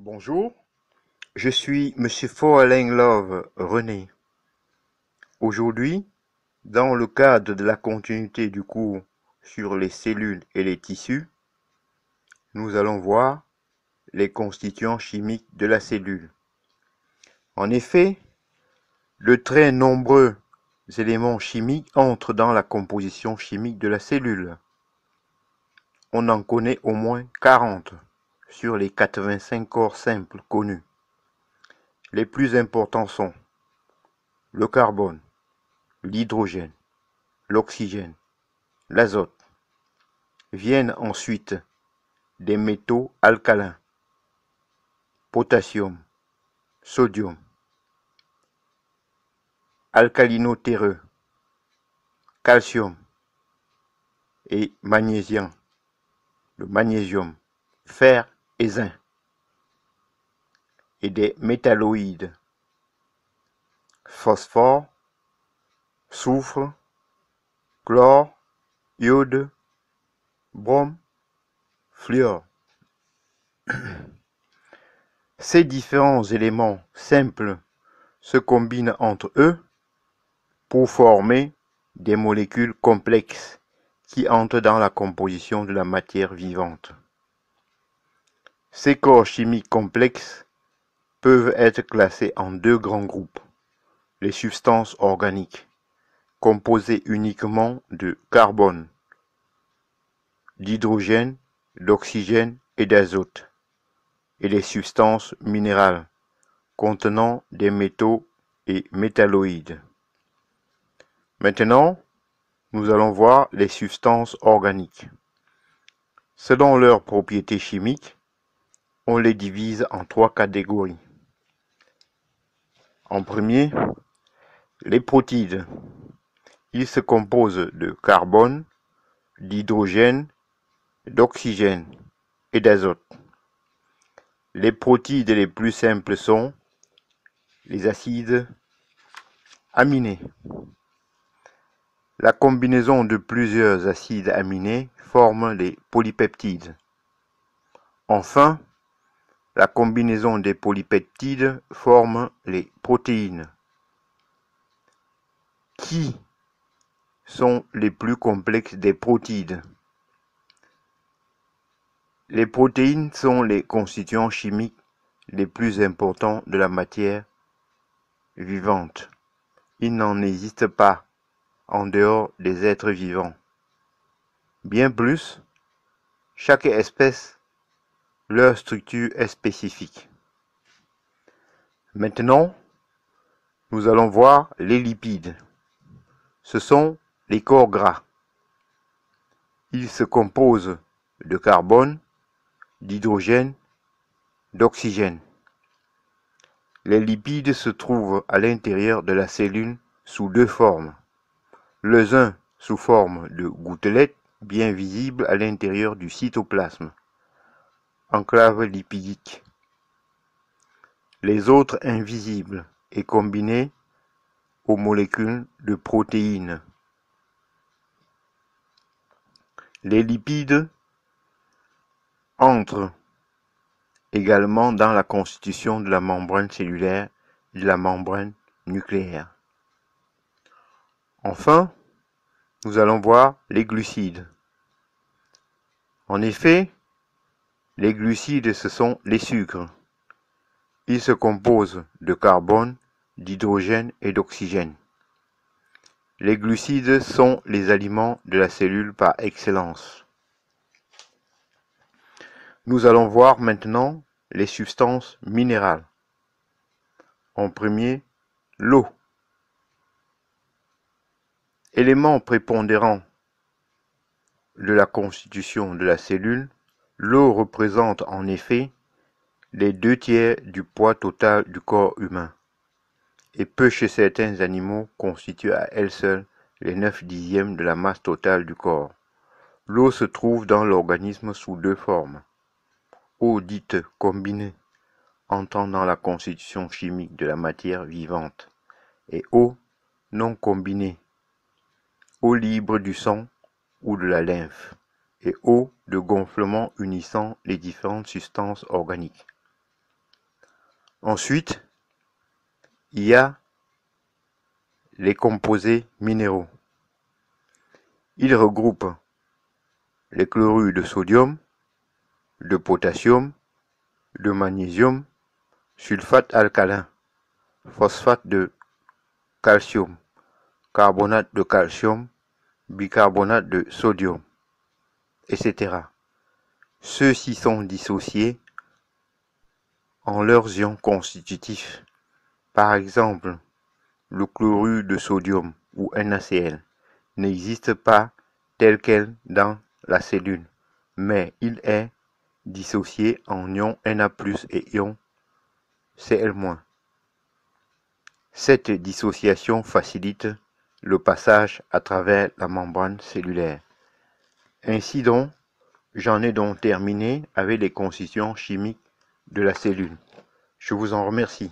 Bonjour, je suis Monsieur Falling Love René. Aujourd'hui, dans le cadre de la continuité du cours sur les cellules et les tissus, nous allons voir les constituants chimiques de la cellule. En effet, de très nombreux éléments chimiques entrent dans la composition chimique de la cellule. On en connaît au moins 40 sur les 85 corps simples connus. Les plus importants sont le carbone, l'hydrogène, l'oxygène, l'azote. Viennent ensuite des métaux alcalins, potassium, sodium, alcalino-terreux, calcium et magnésium, le magnésium, fer et zinc, et des métalloïdes, phosphore, soufre, chlore, iode, brome, fluor. Ces différents éléments simples se combinent entre eux pour former des molécules complexes qui entrent dans la composition de la matière vivante. Ces corps chimiques complexes peuvent être classés en deux grands groupes: les substances organiques, composées uniquement de carbone, d'hydrogène, d'oxygène et d'azote, et les substances minérales, contenant des métaux et métalloïdes. Maintenant, nous allons voir les substances organiques. Selon leurs propriétés chimiques, on les divise en trois catégories. En premier, les protides. Ils se composent de carbone, d'hydrogène, d'oxygène et d'azote. Les protides les plus simples sont les acides aminés. La combinaison de plusieurs acides aminés forme les polypeptides. Enfin, la combinaison des polypeptides forme les protéines, qui sont les plus complexes des protides. Les protéines sont les constituants chimiques les plus importants de la matière vivante. Il n'en existe pas en dehors des êtres vivants. Bien plus, chaque espèce, leur structure est spécifique. Maintenant, nous allons voir les lipides. Ce sont les corps gras. Ils se composent de carbone, d'hydrogène, d'oxygène. Les lipides se trouvent à l'intérieur de la cellule sous deux formes. Les uns sous forme de gouttelettes bien visibles à l'intérieur du cytoplasme, enclave lipidique. Les autres invisibles et combinés aux molécules de protéines. Les lipides entrent également dans la constitution de la membrane cellulaire et de la membrane nucléaire. Enfin, nous allons voir les glucides. En effet, les glucides, ce sont les sucres. Ils se composent de carbone, d'hydrogène et d'oxygène. Les glucides sont les aliments de la cellule par excellence. Nous allons voir maintenant les substances minérales. En premier, l'eau. Élément prépondérant de la constitution de la cellule, l'eau représente en effet les 2/3 du poids total du corps humain et peut chez certains animaux constituer à elle seule les 9/10 de la masse totale du corps. L'eau se trouve dans l'organisme sous deux formes: eau dite combinée, entrant dans la constitution chimique de la matière vivante, et eau non combinée, eau libre du sang ou de la lymphe, et eau de gonflement unissant les différentes substances organiques. Ensuite, il y a les composés minéraux. Ils regroupent les chlorures de sodium, de potassium, de magnésium, sulfate alcalin, phosphate de calcium, carbonate de calcium, bicarbonate de sodium, etc. Ceux-ci sont dissociés en leurs ions constitutifs. Par exemple, le chlorure de sodium ou NaCl n'existe pas tel quel dans la cellule, mais il est dissocié en ions Na+ et ions Cl-. Cette dissociation facilite le passage à travers la membrane cellulaire. Ainsi donc, j'en ai donc terminé avec les constituants chimiques de la cellule. Je vous en remercie.